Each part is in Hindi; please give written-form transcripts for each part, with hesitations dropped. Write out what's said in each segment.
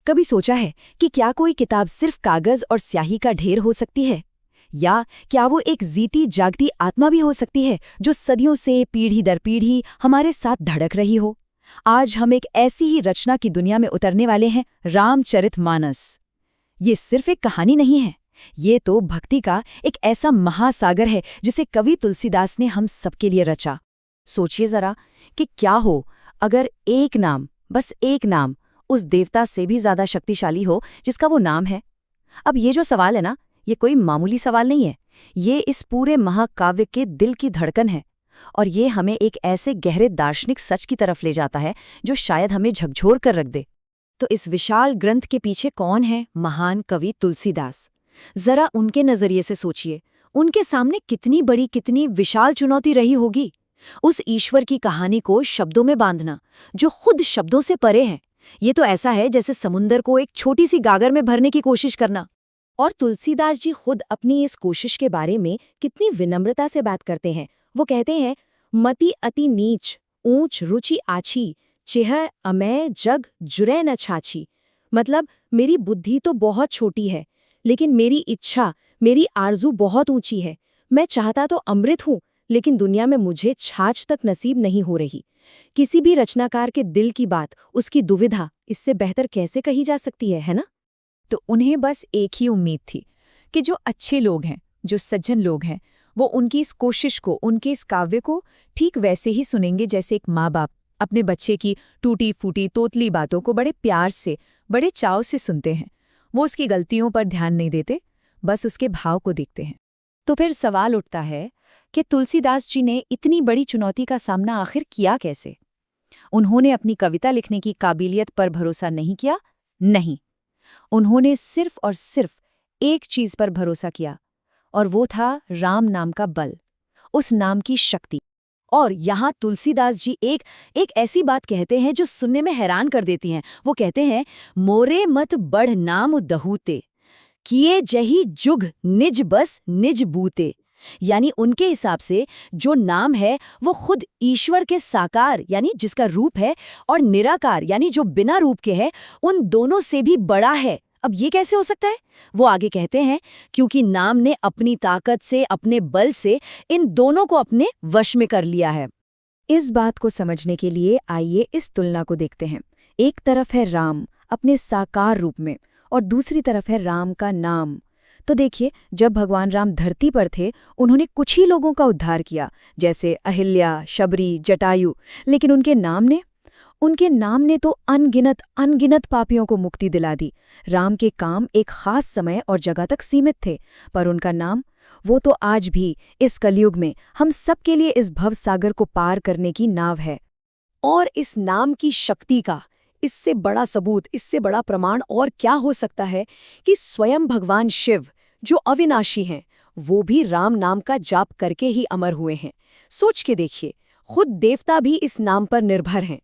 कभी सोचा है कि क्या कोई किताब सिर्फ कागज और स्याही का ढेर हो सकती है, या क्या वो एक जीती जागती आत्मा भी हो सकती है जो सदियों से पीढ़ी दर पीढ़ी हमारे साथ धड़क रही हो। आज हम एक ऐसी ही रचना की दुनिया में उतरने वाले हैं, रामचरितमानस। ये सिर्फ एक कहानी नहीं है, ये तो भक्ति का एक ऐसा महासागर है जिसे कवि तुलसीदास ने हम सबके लिए रचा। सोचिए जरा कि क्या हो अगर एक नाम, बस एक नाम, उस देवता से भी ज्यादा शक्तिशाली हो जिसका वो नाम है। अब ये जो सवाल है ना, ये कोई मामूली सवाल नहीं है, ये इस पूरे महाकाव्य के दिल की धड़कन है। और ये हमें एक ऐसे गहरे दार्शनिक सच की तरफ ले जाता है जो शायद हमें झकझोर कर रख दे। तो इस विशाल ग्रंथ के पीछे कौन है? महान कवि तुलसीदास। जरा उनके नजरिए से सोचिए, उनके सामने कितनी बड़ी, कितनी विशाल चुनौती रही होगी। उस ईश्वर की कहानी को शब्दों में बांधना जो खुद शब्दों से परे है। ये तो ऐसा है जैसे समुंदर को एक छोटी सी गागर में भरने की कोशिश करना। और तुलसीदास जी खुद अपनी इस कोशिश के बारे में कितनी विनम्रता से बात करते हैं। वो कहते हैं, मति अति नीच, ऊंच रुचि आछी, चेह अमय जग जुरै न छाछी। मतलब मेरी बुद्धि तो बहुत छोटी है, लेकिन मेरी इच्छा, मेरी आरजू बहुत ऊंची है। मैं चाहता तो अमृत हूँ, लेकिन दुनिया में मुझे छाछ तक नसीब नहीं हो रही। किसी भी रचनाकार के दिल की बात, उसकी दुविधा इससे बेहतर कैसे कही जा सकती है ना? तो उन्हें बस एक ही उम्मीद थी कि जो अच्छे लोग हैं, जो सज्जन लोग हैं, वो उनकी इस कोशिश को, उनके इस काव्य को ठीक वैसे ही सुनेंगे जैसे एक माँ बाप अपने बच्चे की टूटी फूटी तोतली बातों को बड़े प्यार से, बड़े चाव से सुनते हैं। वो उसकी गलतियों पर ध्यान नहीं देते, बस उसके भाव को देखते हैं। तो फिर सवाल उठता है कि तुलसीदास जी ने इतनी बड़ी चुनौती का सामना आखिर किया कैसे? उन्होंने अपनी कविता लिखने की काबिलियत पर भरोसा नहीं किया, नहीं। उन्होंने सिर्फ और सिर्फ एक चीज पर भरोसा किया, और वो था राम नाम का बल, उस नाम की शक्ति। और यहाँ तुलसीदास जी एक ऐसी बात कहते हैं जो सुनने में हैरान कर देती हैं। वो कहते हैं, मोरे मत बढ़ नाम दहूते, किए जही जुग निज बस निज बूते। यानी उनके हिसाब से जो नाम है वो खुद ईश्वर के साकार यानी जिसका रूप है, और निराकार यानी जो बिना रूप के है, उन दोनों से भी बड़ा है। अब ये कैसे हो सकता है? वो आगे कहते हैं, क्योंकि नाम ने अपनी ताकत से, अपने बल से इन दोनों को अपने वश में कर लिया है। इस बात को समझने के लिए आइए इस तुलना को देखते हैं। एक तरफ है राम अपने साकार रूप में, और दूसरी तरफ है राम का नाम। तो देखिए, जब भगवान राम धरती पर थे, उन्होंने कुछ ही लोगों का उद्धार किया, जैसे अहिल्या, शबरी, जटायु। लेकिन उनके नाम ने तो अनगिनत पापियों को मुक्ति दिला दी। राम के काम एक खास समय और जगह तक सीमित थे, पर उनका नाम, वो तो आज भी इस कलयुग में हम सबके लिए इस भवसागर को पार करने की नाव है। और इस नाम की शक्ति का इससे बड़ा सबूत, इससे बड़ा प्रमाण और क्या हो सकता है कि स्वयं भगवान शिव, जो अविनाशी हैं, वो भी राम नाम का जाप करके ही अमर हुए हैं। सोच के देखिए, खुद देवता भी इस नाम पर निर्भर हैं।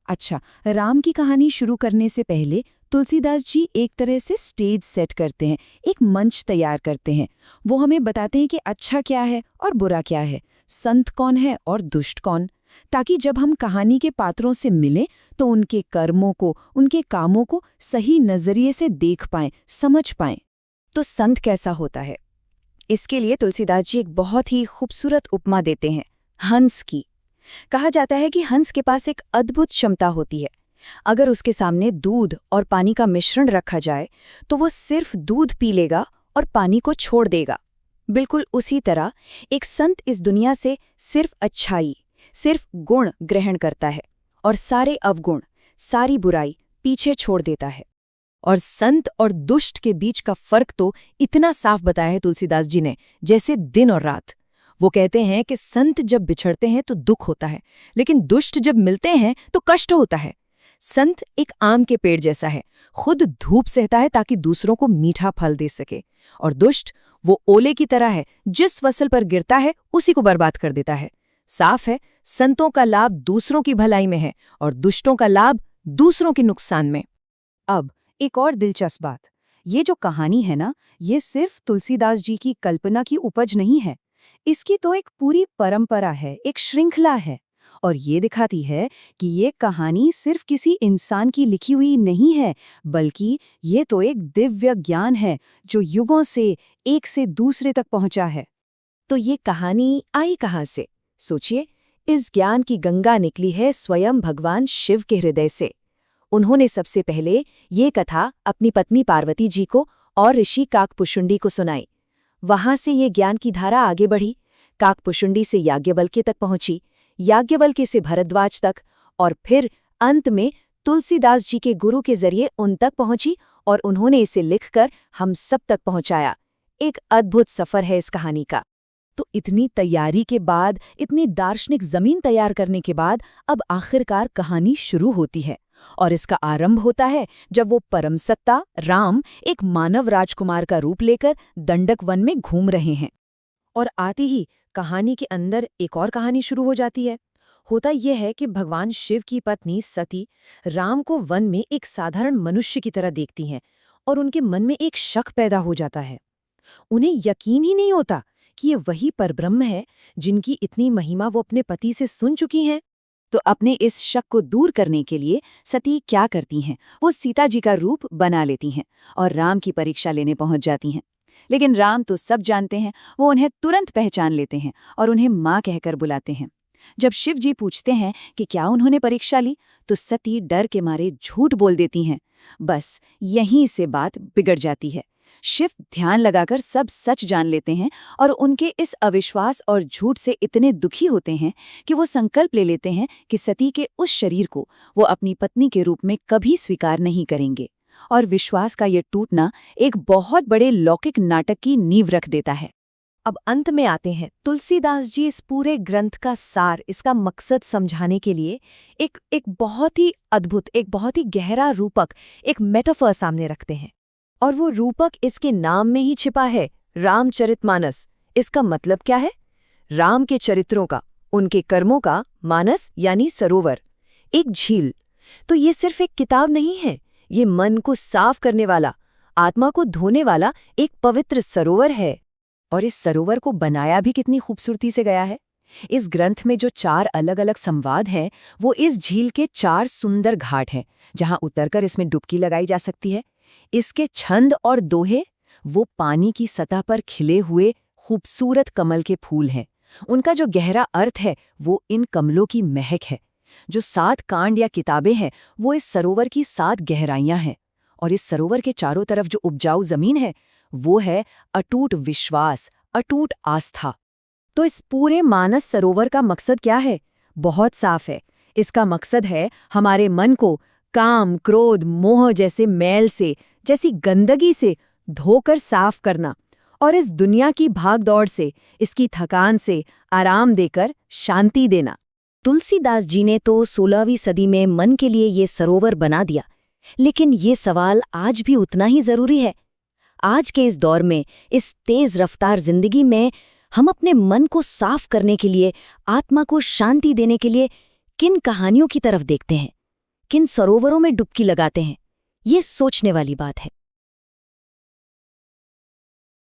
अच्छा, राम की कहानी शुरू करने से पहले तुलसीदास जी एक तरह से स्टेज सेट करते हैं, एक मंच तैयार करते हैं। वो हमें बताते हैं कि अच्छा क्या है और बुरा क्या है, संत कौन है और दुष्ट कौन, ताकि जब हम कहानी के पात्रों से मिलें तो उनके कर्मों को, उनके कामों को सही नजरिए से देख पाएं, समझ पाएं। तो संत कैसा होता है? इसके लिए तुलसीदास जी एक बहुत ही खूबसूरत उपमा देते हैं, हंस की। कहा जाता है कि हंस के पास एक अद्भुत क्षमता होती है। अगर उसके सामने दूध और पानी का मिश्रण रखा जाए तो वो सिर्फ दूध पी लेगा और पानी को छोड़ देगा। बिल्कुल उसी तरह एक संत इस दुनिया से सिर्फ अच्छाई, सिर्फ गुण ग्रहण करता है और सारे अवगुण, सारी बुराई पीछे छोड़ देता है। और संत और दुष्ट के बीच का फर्क तो इतना साफ बताया है तुलसीदास जी ने, जैसे दिन और रात। वो कहते हैं कि संत जब बिछड़ते हैं तो दुख होता है, लेकिन दुष्ट जब मिलते हैं तो कष्ट होता है। संत एक आम के पेड़ जैसा है, खुद धूप सहता है ताकि दूसरों को मीठा फल दे सके। और दुष्ट वो ओले की तरह है, जिस फसल पर गिरता है उसी को बर्बाद कर देता है। साफ है, संतों का लाभ दूसरों की भलाई में है और दुष्टों का लाभ दूसरों के नुकसान में। अब एक और दिलचस्प बात, ये जो कहानी है ना, ये सिर्फ तुलसीदास जी की कल्पना की उपज नहीं है। इसकी तो एक पूरी परंपरा है, एक श्रृंखला है। और ये दिखाती है कि ये कहानी सिर्फ किसी इंसान की लिखी हुई नहीं है, बल्कि ये तो एक दिव्य ज्ञान है जो युगों से एक से दूसरे तक पहुंचा है। तो ये कहानी आई कहाँ से? सोचिए, इस ज्ञान की गंगा निकली है स्वयं भगवान शिव के हृदय से। उन्होंने सबसे पहले ये कथा अपनी पत्नी पार्वती जी को और ऋषि काकपुशुंडी को सुनाई। वहां से ये ज्ञान की धारा आगे बढ़ी, काकपुशुंडी से याज्ञवल्क्य तक पहुंची, याज्ञवल्क्य से भरद्वाज तक, और फिर अंत में तुलसीदास जी के गुरु के जरिए उन तक पहुंची और उन्होंने इसे लिखकर हम सब तक पहुंचाया। एक अद्भुत सफर है इस कहानी का। तो इतनी तैयारी के बाद, इतनी दार्शनिक जमीन तैयार करने के बाद अब आखिरकार कहानी शुरू होती है। और इसका आरंभ होता है जब वो परमसत्ता राम एक मानव राजकुमार का रूप लेकर दंडक वन में घूम रहे हैं। और आते ही कहानी के अंदर एक और कहानी शुरू हो जाती है। होता यह है कि भगवान शिव की पत्नी सती राम को वन में एक साधारण मनुष्य की तरह देखती हैं और उनके मन में एक शक पैदा हो जाता है। उन्हें यकीन ही नहीं होता कि ये वही परब्रह्म है जिनकी इतनी महिमा वो अपने पति से सुन चुकी हैं। तो अपने इस शक को दूर करने के लिए सती क्या करती हैं? वो सीता जी का रूप बना लेती हैं और राम की परीक्षा लेने पहुंच जाती हैं। लेकिन राम तो सब जानते हैं, वो उन्हें तुरंत पहचान लेते हैं और उन्हें माँ कहकर बुलाते हैं। जब शिव जी पूछते हैं कि क्या उन्होंने परीक्षा ली, तो सती डर के मारे झूठ बोल देती हैं। बस यहीं से बात बिगड़ जाती है। शिव ध्यान लगाकर सब सच जान लेते हैं और उनके इस अविश्वास और झूठ से इतने दुखी होते हैं कि वो संकल्प ले लेते हैं कि सती के उस शरीर को वो अपनी पत्नी के रूप में कभी स्वीकार नहीं करेंगे। और विश्वास का ये टूटना एक बहुत बड़े लौकिक नाटक की नींव रख देता है। अब अंत में आते हैं तुलसीदास जी। इस पूरे ग्रंथ का सार, इसका मकसद समझाने के लिए एक बहुत ही अद्भुत, एक बहुत ही गहरा रूपक, एक मेटाफर सामने रखते हैं। और वो रूपक इसके नाम में ही छिपा है, रामचरितमानस। इसका मतलब क्या है? राम के चरित्रों का, उनके कर्मों का मानस यानी सरोवर, एक झील। तो ये सिर्फ एक किताब नहीं है, ये मन को साफ करने वाला, आत्मा को धोने वाला एक पवित्र सरोवर है। और इस सरोवर को बनाया भी कितनी खूबसूरती से गया है। इस ग्रंथ में जो 4 अलग अलग संवाद हैं, वो इस झील के 4 सुंदर घाट हैं, जहां उतरकर इसमें डुबकी लगाई जा सकती है। इसके छंद और दोहे वो पानी की सतह पर खिले हुए खूबसूरत कमल के फूल हैं। उनका जो गहरा अर्थ है वो इन कमलों की महक है। जो 7 कांड या किताबें हैं वो इस सरोवर की 7 गहराइयां हैं। और इस सरोवर के चारों तरफ जो उपजाऊ जमीन है वो है अटूट विश्वास, अटूट आस्था। तो इस पूरे मानस सरोवर का मकसद क्या है? बहुत साफ है। इसका मकसद है हमारे मन को काम, क्रोध, मोह जैसे मैल से, जैसी गंदगी से धोकर साफ करना और इस दुनिया की भागदौड़ से, इसकी थकान से आराम देकर शांति देना। तुलसीदास जी ने तो 16वीं सदी में मन के लिए ये सरोवर बना दिया, लेकिन ये सवाल आज भी उतना ही जरूरी है। आज के इस दौर में, इस तेज रफ्तार जिंदगी में, हम अपने मन को साफ करने के लिए, आत्मा को शांति देने के लिए किन कहानियों की तरफ देखते हैं, किन सरोवरों में डुबकी लगाते हैं? ये सोचने वाली बात है।